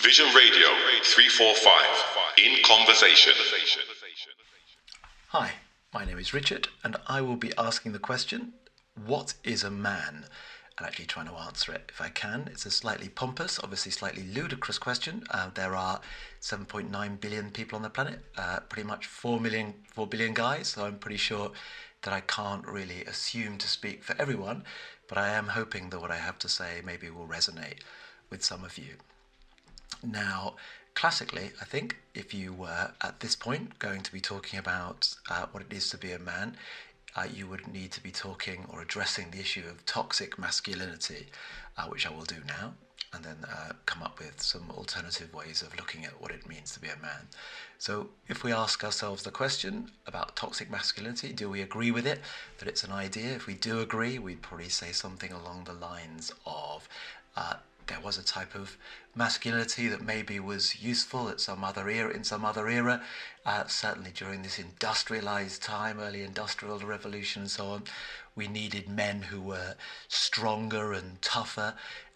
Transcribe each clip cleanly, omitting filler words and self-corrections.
Vision Radio 345 in conversation. Hi, my name is Richard, and I will be asking the question, what is a man? And actually trying to answer it if I can. It's a slightly pompous, obviously slightly ludicrous question. There are 7.9 billion people on the planet, pretty much 4 billion guys, so I'm pretty sure that I can't really assume to speak for everyone, but I am hoping that what I have to say maybe will resonate with some of you. Now, classically, I think if you were at this point going to be talking about what it is to be a man, you would need to be talking or addressing the issue of toxic masculinity, which I will do now, and then come up with some alternative ways of looking at what it means to be a man. So if we ask ourselves the question about toxic masculinity, do we agree with it, that it's an idea? If we do agree, we'd probably say something along the lines of there was a type of masculinity that maybe was useful at some other era, in some other era, certainly during this industrialized time, early industrial revolution and so on. We needed men who were stronger and tougher,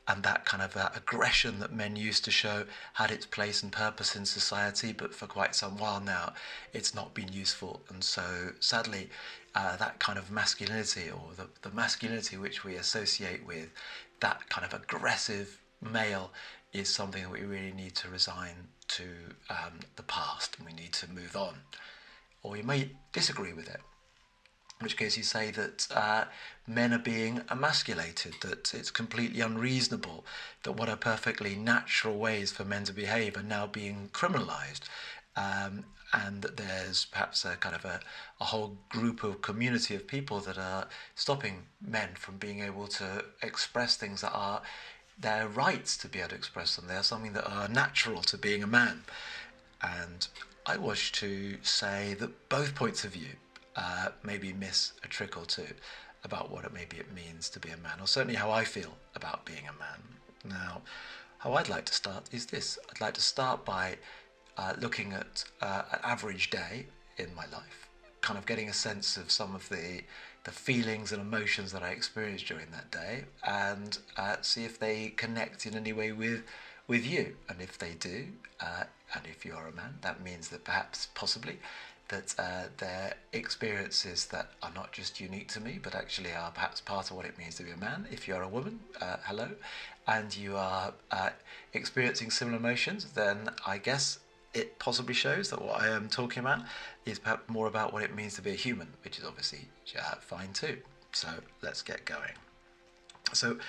and that kind of aggression that men used to show had its place and purpose in society, but for quite some while now it's not been useful. And so sadly that kind of masculinity, or the masculinity which we associate with that kind of aggressive male, is something that we really need to resign to the past, and we need to move on. Or you may disagree with it, in which case you say that men are being emasculated, that it's completely unreasonable, that what are perfectly natural ways for men to behave are now being criminalised, and that there's perhaps a kind of a whole group of community of people that are stopping men from being able to express things that are their rights to be able to express them. They are something that are natural to being a man. And I wish to say that both points of view maybe miss a trick or two about what it means to be a man, or certainly how I feel about being a man. Now, how I'd like to start is this. I'd like to start by looking at an average day in my life, kind of getting a sense of some of the feelings and emotions that I experienced during that day, and see if they connect in any way with you. And if they do, and if you're a man, that means that perhaps, possibly, that they're experiences that are not just unique to me, but actually are perhaps part of what it means to be a man. If you're a woman, hello, and you are experiencing similar emotions, then I guess it possibly shows that what I am talking about is perhaps more about what it means to be a human, which is obviously fine too. So let's get going. So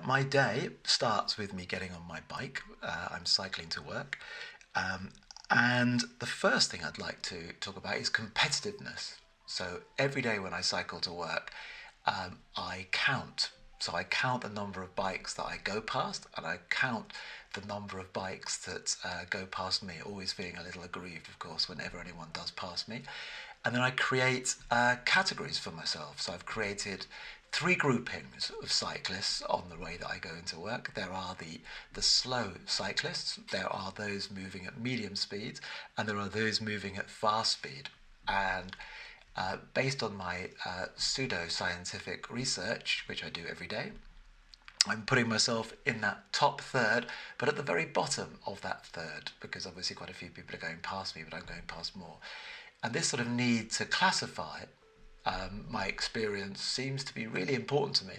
my day starts with me getting on my bike. I'm cycling to work. And the first thing I'd like to talk about is competitiveness. So every day when I cycle to work, I count. So I count the number of bikes that I go past, and I count the number of bikes that go past me, always feeling a little aggrieved, of course, whenever anyone does pass me. And then I create categories for myself. So I've created 3 groupings of cyclists on the way that I go into work. There are the slow cyclists, there are those moving at medium speed, and there are those moving at fast speed. And based on my pseudo-scientific research, which I do every day, I'm putting myself in that top third, but at the very bottom of that third, because obviously quite a few people are going past me, but I'm going past more. And this sort of need to classify my experience seems to be really important to me.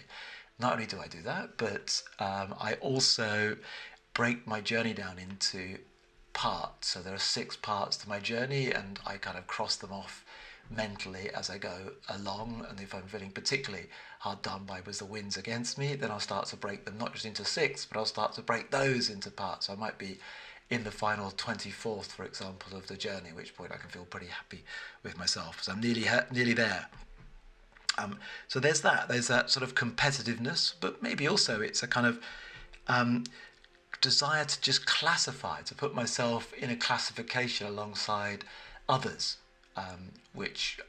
Not only do I do that, but I also break my journey down into parts. So there are 6 parts to my journey, and I kind of cross them off mentally as I go along. And if I'm feeling particularly hard done by because the wind's against me, then I'll start to break them not just into 6, but I'll start to break those into parts. So I might be in the final 24th, for example, of the journey, at which point I can feel pretty happy with myself. So I'm nearly there. So there's that sort of competitiveness, but maybe also it's a kind of desire to just classify, to put myself in a classification alongside others, which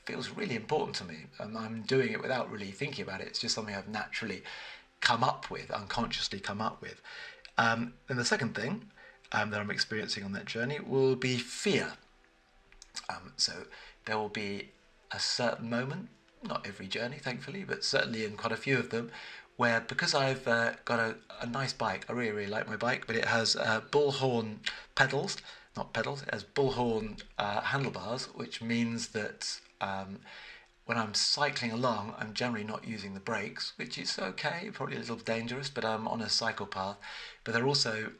feels really important to me. And I'm doing it without really thinking about it. It's just something I've naturally come up with, unconsciously come up with. And the second thing that I'm experiencing on that journey will be fear. So there will be a certain moment, not every journey, thankfully, but certainly in quite a few of them, where because I've got a nice bike, I really, really like my bike, but it has bullhorn pedals, not pedals, it has bullhorn handlebars, which means that when I'm cycling along, I'm generally not using the brakes, which is okay, probably a little dangerous, but I'm on a cycle path. But there are also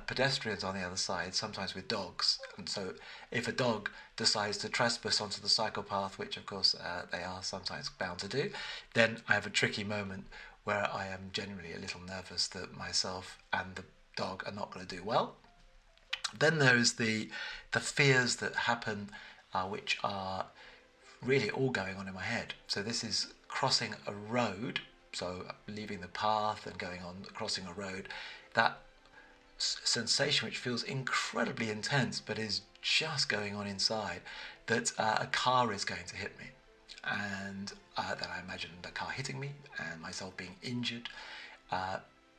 pedestrians on the other side, sometimes with dogs. And so if a dog decides to trespass onto the cycle path, which of course they are sometimes bound to do, then I have a tricky moment where I am generally a little nervous that myself and the dog are not going to do well. Then there is the fears that happen, which are really all going on in my head. So this is crossing a road, so leaving the path and going on crossing a road. That sensation, which feels incredibly intense, but is just going on inside, that a car is going to hit me, and that I imagine the car hitting me and myself being injured,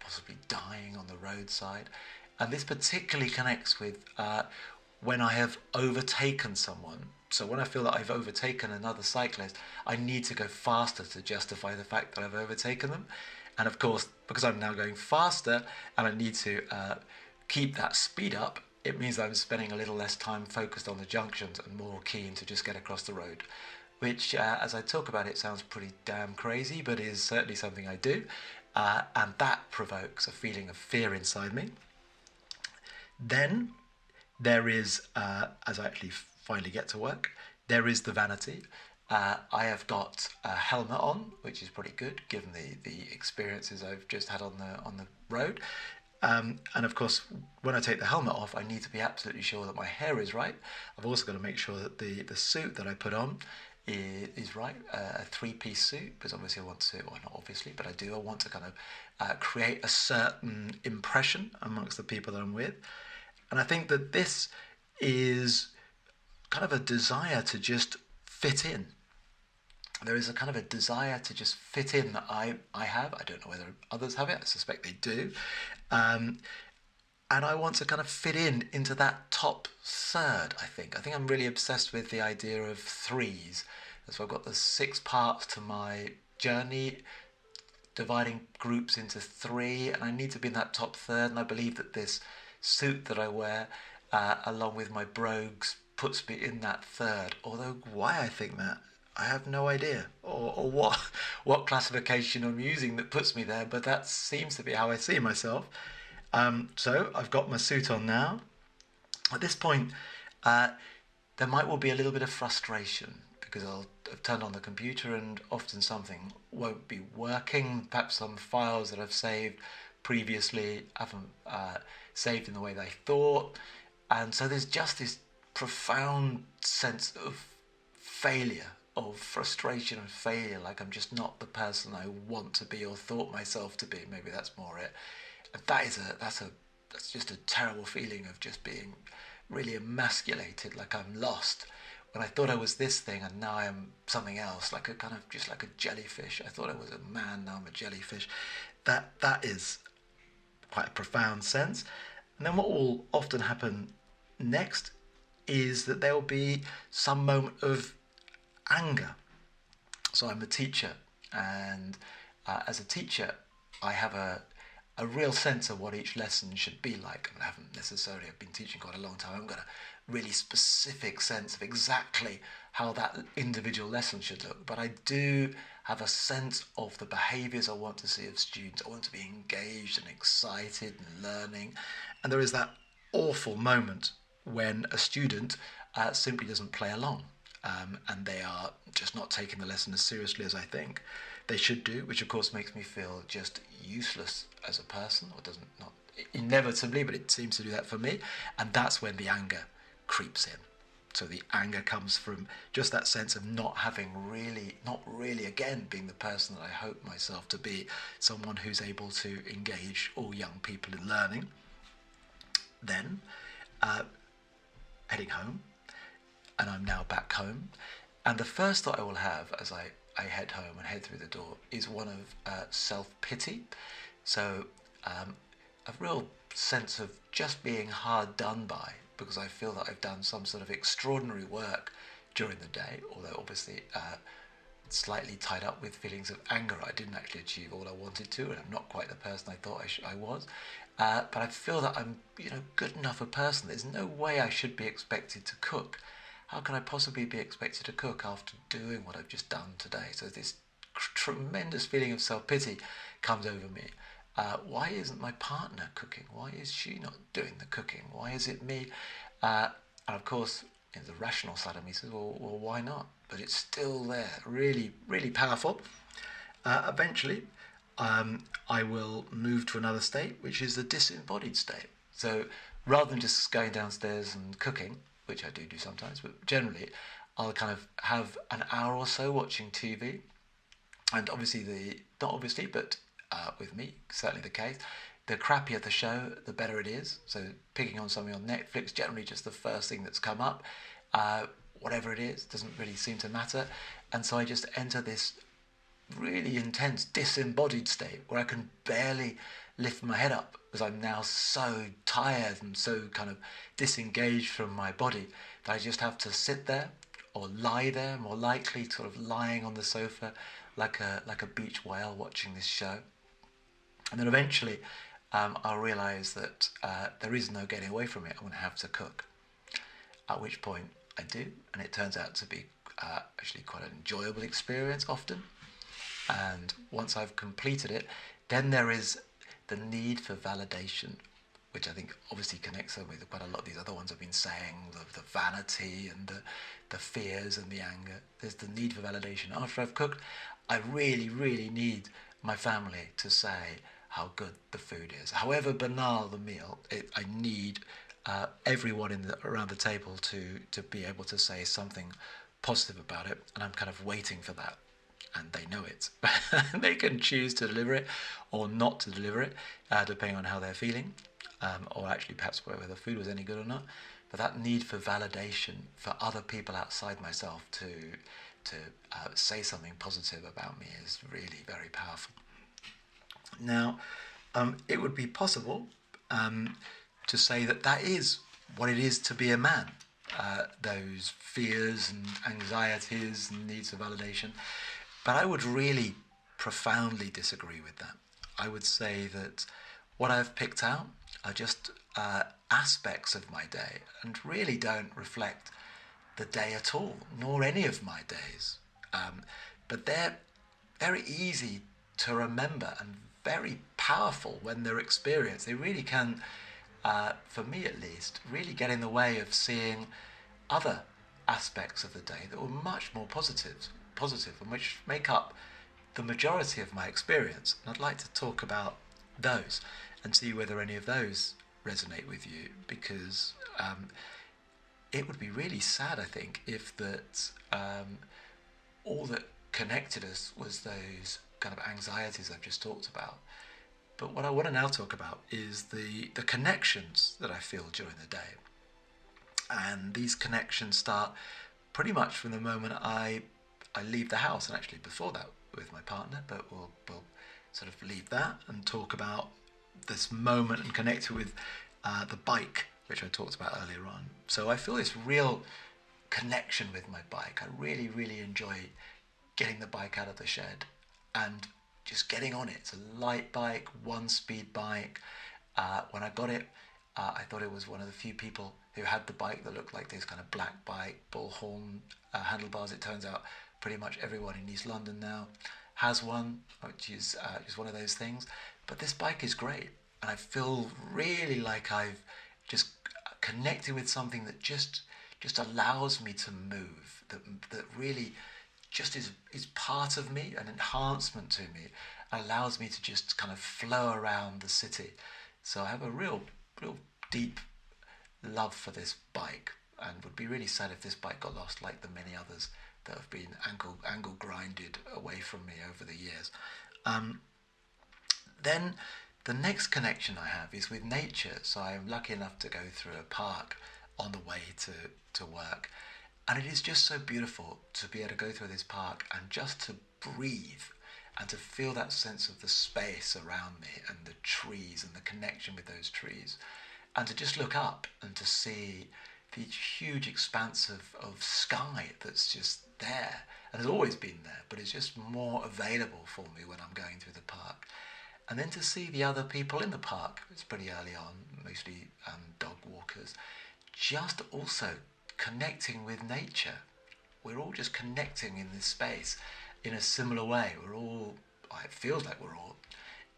possibly dying on the roadside. And this particularly connects with when I have overtaken someone. So when I feel that I've overtaken another cyclist, I need to go faster to justify the fact that I've overtaken them. And of course, because I'm now going faster and I need to keep that speed up, it means I'm spending a little less time focused on the junctions and more keen to just get across the road. Which, as I talk about it, sounds pretty damn crazy, but is certainly something I do. And that provokes a feeling of fear inside me. Then there is, as I actually finally get to work, there is the vanity. I have got a helmet on, which is pretty good given the experiences I've just had on the road. And of course, when I take the helmet off, I need to be absolutely sure that my hair is right. I've also got to make sure that the suit that I put on is right, a three-piece suit, because obviously I want to, well, not obviously, but I want to kind of create a certain impression amongst the people that I'm with. And I think that this is kind of a desire to just fit in. There is a kind of a desire to just fit in that I have. I don't know whether others have it. I suspect they do. And I want to kind of fit into that top third, I think. I think I'm really obsessed with the idea of threes. So I've got the 6 parts to my journey, dividing groups into 3, and I need to be in that top third. And I believe that this suit that I wear, along with my brogues, puts me in that third. Although why I think that, I have no idea, or what classification I'm using that puts me there, but that seems to be how I see myself. So I've got my suit on now. At this point, there might well be a little bit of frustration because I'll have turned on the computer and often something won't be working. Perhaps some files that I've saved previously haven't saved in the way they thought. And so there's just this profound sense of failure, of frustration and failure, like I'm just not the person I want to be or thought myself to be. Maybe that's more it. And that's just a terrible feeling of just being really emasculated, like I'm lost. When I thought I was this thing and now I'm something else, like a kind of just like a jellyfish. I thought I was a man, now I'm a jellyfish. That is quite a profound sense. And then what will often happen next is that there will be some moment of anger. So I'm a teacher, and as a teacher I have a real sense of what each lesson should be like. I haven't necessarily, I've been teaching quite a long time, I've got a really specific sense of exactly how that individual lesson should look, but I do have a sense of the behaviours I want to see of students. I want to be engaged and excited and learning, and there is that awful moment when a student simply doesn't play along, and they are just not taking the lesson as seriously as I think they should do, which of course makes me feel just useless as a person, or doesn't, not inevitably, but it seems to do that for me. And that's when the anger creeps in. So the anger comes from just that sense of not really again being the person that I hope myself to be, someone who's able to engage all young people in learning. Then heading home, and I'm now back home, and the first thought I will have as I head home and head through the door is one of self-pity. So a real sense of just being hard done by, because I feel that I've done some sort of extraordinary work during the day, although obviously slightly tied up with feelings of anger. I didn't actually achieve all I wanted to, and I'm not quite the person I thought I was. But I feel that I'm, good enough a person. There's no way I should be expected to cook. How can I possibly be expected to cook after doing what I've just done today? So this tremendous feeling of self-pity comes over me. Why isn't my partner cooking? Why is she not doing the cooking? Why is it me? And of course, the rational side of me says, well, why not? But it's still there, really, really powerful. Eventually, I will move to another state, which is the disembodied state. So rather than just going downstairs and cooking, which I do sometimes, but generally I'll kind of have an hour or so watching TV. And obviously, not obviously, but with me, certainly the case, the crappier the show, the better it is. So picking on something on Netflix, generally just the first thing that's come up, whatever it is, doesn't really seem to matter. And so I just enter this really intense disembodied state where I can barely lift my head up because I'm now so tired and so kind of disengaged from my body that I just have to sit there or lie there, more likely sort of lying on the sofa like a beach whale watching this show. And then eventually I'll realise that there is no getting away from it. I'm going to have to cook. At which point I do, and it turns out to be actually quite an enjoyable experience often. And once I've completed it, then there is the need for validation, which I think obviously connects with quite a lot of these other ones I've been saying, the vanity and the fears and the anger. There's the need for validation. After I've cooked, I really, really need my family to say how good the food is. However banal the meal, I need everyone around the table to be able to say something positive about it, and I'm kind of waiting for that. And they know it. They can choose to deliver it or not to deliver it, depending on how they're feeling, or actually perhaps whether the food was any good or not. But that need for validation for other people outside myself to say something positive about me is really very powerful. Now, it would be possible to say that is what it is to be a man. Those fears and anxieties and needs for validation. But I would really profoundly disagree with that. I would say that what I've picked out are just aspects of my day and really don't reflect the day at all, nor any of my days. But they're very easy to remember and very powerful when they're experienced. They really can, for me at least, really get in the way of seeing other aspects of the day that were much more positive and which make up the majority of my experience. And I'd like to talk about those and see whether any of those resonate with you, because it would be really sad, I think, if that all that connected us was those kind of anxieties I've just talked about. But what I want to now talk about is the connections that I feel during the day. And these connections start pretty much from the moment I leave the house, and actually before that with my partner, but we'll sort of leave that and talk about this moment and connect it with the bike, which I talked about earlier on. So I feel this real connection with my bike. I really, really enjoy getting the bike out of the shed and just getting on it. It's a light bike, 1-speed bike. When I got it, I thought it was one of the few people who had the bike that looked like this kind of black bike, bullhorn handlebars. It turns out pretty much everyone in East London now has one, which is just one of those things. But this bike is great, and I feel really like I've just connected with something that just allows me to move, that really just is part of me, an enhancement to me, allows me to just kind of flow around the city. So I have a real deep love for this bike, and would be really sad if this bike got lost, like the many others that have been angle grinded away from me over the years. Then the next connection I have is with nature. So I'm lucky enough to go through a park on the way to work, and it is just so beautiful to be able to go through this park and just to breathe and to feel that sense of the space around me and the trees and the connection with those trees, and to just look up and to see the huge expanse of sky that's just there and has always been there, but it's just more available for me when I'm going through the park. And then to see the other people in the park, it's pretty early on, mostly dog walkers, just also connecting with nature. We're all just connecting in this space in a similar way. We're all, it feels like we're all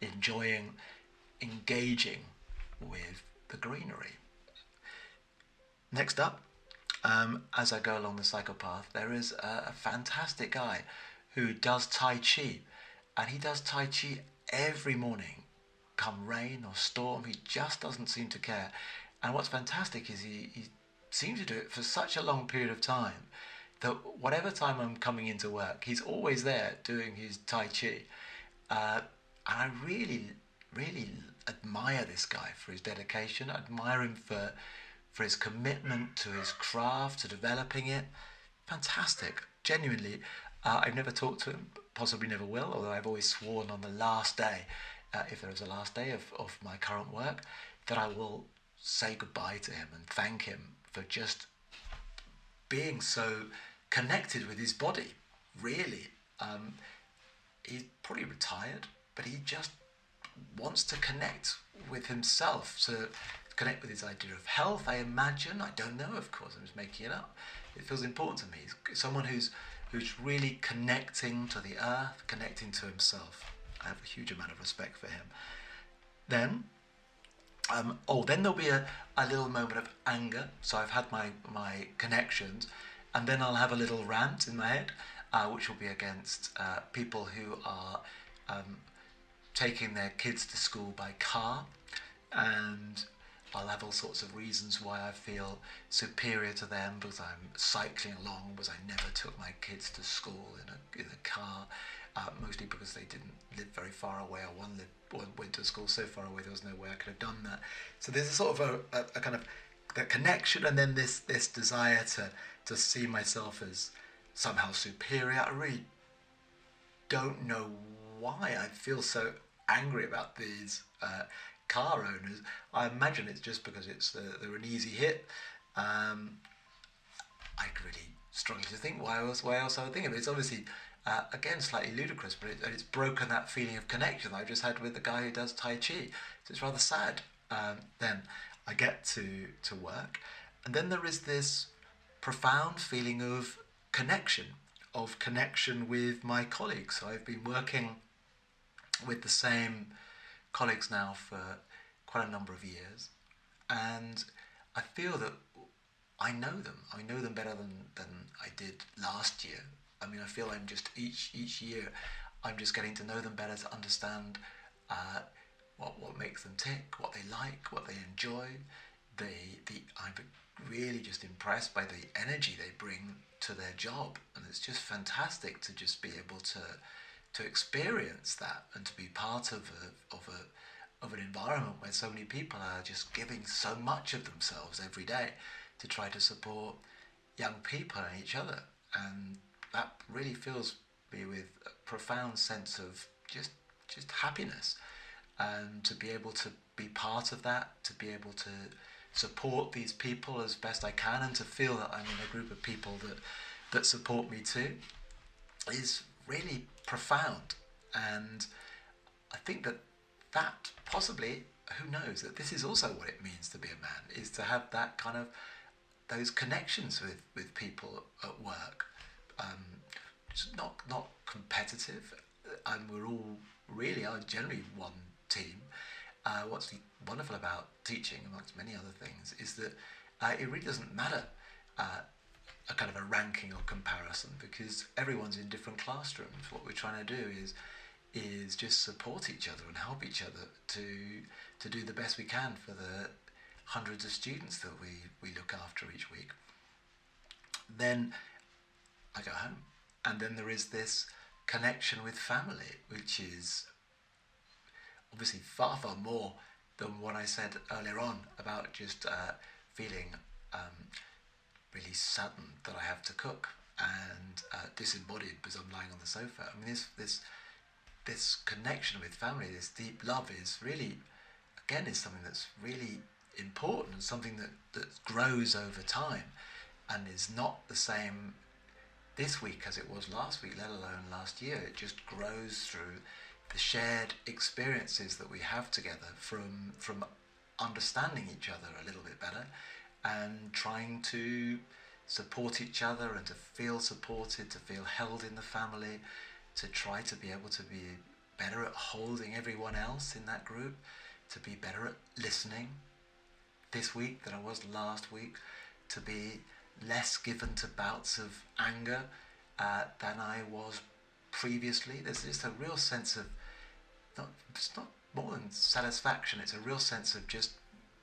enjoying, engaging with the greenery. Next up, as I go along the cycle path, there is a fantastic guy who does Tai Chi, and he does Tai Chi every morning, come rain or storm. He just doesn't seem to care. And what's fantastic is he seems to do it for such a long period of time that whatever time I'm coming into work, he's always there doing his Tai Chi. And I really, really admire this guy for his dedication. I admire him for his commitment to his craft, to developing it. Fantastic. Genuinely, I've never talked to him, possibly never will, although I've always sworn on the last day, if there is a last day of my current work, that I will say goodbye to him and thank him for just being so connected with his body, really. He's probably retired, but he just wants to connect with himself, to connect with his idea of health, I imagine. I don't know, of course, I'm just making it up. It feels important to me. He's someone who's really connecting to the earth, connecting to himself. I have a huge amount of respect for him. Then, then there'll be a little moment of anger. So I've had my connections, and then I'll have a little rant in my head, which will be against people who are taking their kids to school by car, and I'll have all sorts of reasons why I feel superior to them because I'm cycling along, because I never took my kids to school in a car, mostly because they didn't live very far away, or one went to school so far away there was no way I could have done that. So there's a sort of a kind of that connection, and then this desire to see myself as somehow superior. I really don't know why I feel so angry about these car owners. I imagine it's just because they're an easy hit. I really struggle to think why else I would think of it. It's obviously again slightly ludicrous, but it's broken that feeling of connection that I just had with the guy who does Tai Chi. So it's rather sad. Then I get to work, and then there is this profound feeling of connection with my colleagues. So I've been working with the same colleagues now for quite a number of years, and I feel that I know them better than I did last year. I mean, I feel I'm just each year I'm just getting to know them better, to understand what makes them tick, what they like, what they enjoy. I'm really just impressed by the energy they bring to their job, and it's just fantastic to just be able to experience that and to be part of an environment where so many people are just giving so much of themselves every day to try to support young people and each other. And that really fills me with a profound sense of just happiness, and to be able to be part of that, to be able to support these people as best I can, and to feel that I'm in a group of people that support me too, is really profound. And I think that possibly, who knows, that this is also what it means to be a man, is to have that kind of those connections with people at work. It's not competitive, and we're all really are generally one team. What's wonderful about teaching, amongst many other things, is that it really doesn't matter a kind of a ranking or comparison, because everyone's in different classrooms. What we're trying to do is just support each other and help each other to do the best we can for the hundreds of students that we look after each week. Then I go home, and then there is this connection with family, which is obviously far more than what I said earlier on about just feeling really saddened that I have to cook, and disembodied because I'm lying on the sofa. I mean, this connection with family, this deep love, is really, again, is something that's really important and something that grows over time and is not the same this week as it was last week, let alone last year. It just grows through the shared experiences that we have together from understanding each other a little bit better and trying to support each other and to feel supported, to feel held in the family, to try to be able to be better at holding everyone else in that group, to be better at listening this week than I was last week, to be less given to bouts of anger than I was previously. There's just a real sense of, it's not more than satisfaction, it's a real sense of just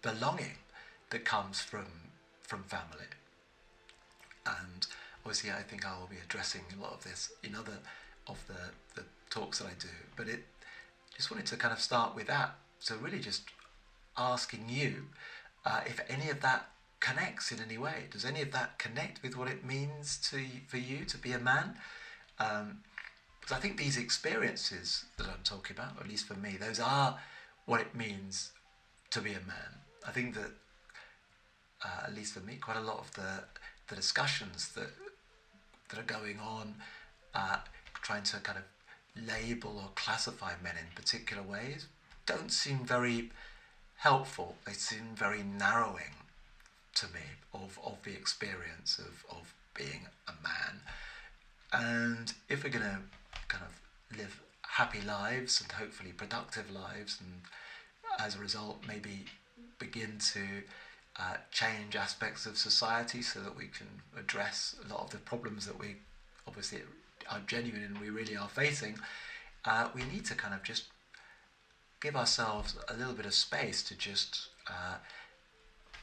belonging that comes from family. And obviously I think I will be addressing a lot of this in other of the talks that I do, but it just wanted to kind of start with that. So really just asking you if any of that connects in any way. Does any of that connect with what it means for you to be a man? Because I think these experiences that I'm talking about, or at least for me, those are what it means to be a man. I think that, at least for me, quite a lot of the discussions that are going on, trying to kind of label or classify men in particular ways, don't seem very helpful. They seem very narrowing to me of the experience of being a man. And if we're going to kind of live happy lives and hopefully productive lives, and as a result maybe begin to change aspects of society so that we can address a lot of the problems that we obviously are genuine and we really are facing, we need to kind of just give ourselves a little bit of space to just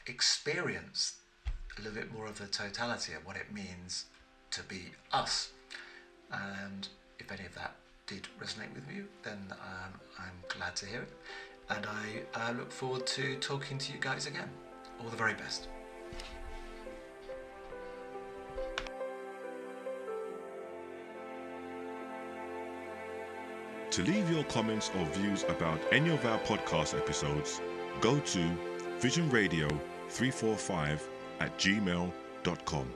experience a little bit more of the totality of what it means to be us. And if any of that did resonate with you, then I'm glad to hear it. And I look forward to talking to you guys again. All the very best. To leave your comments or views about any of our podcast episodes, go to visionradio345@gmail.com.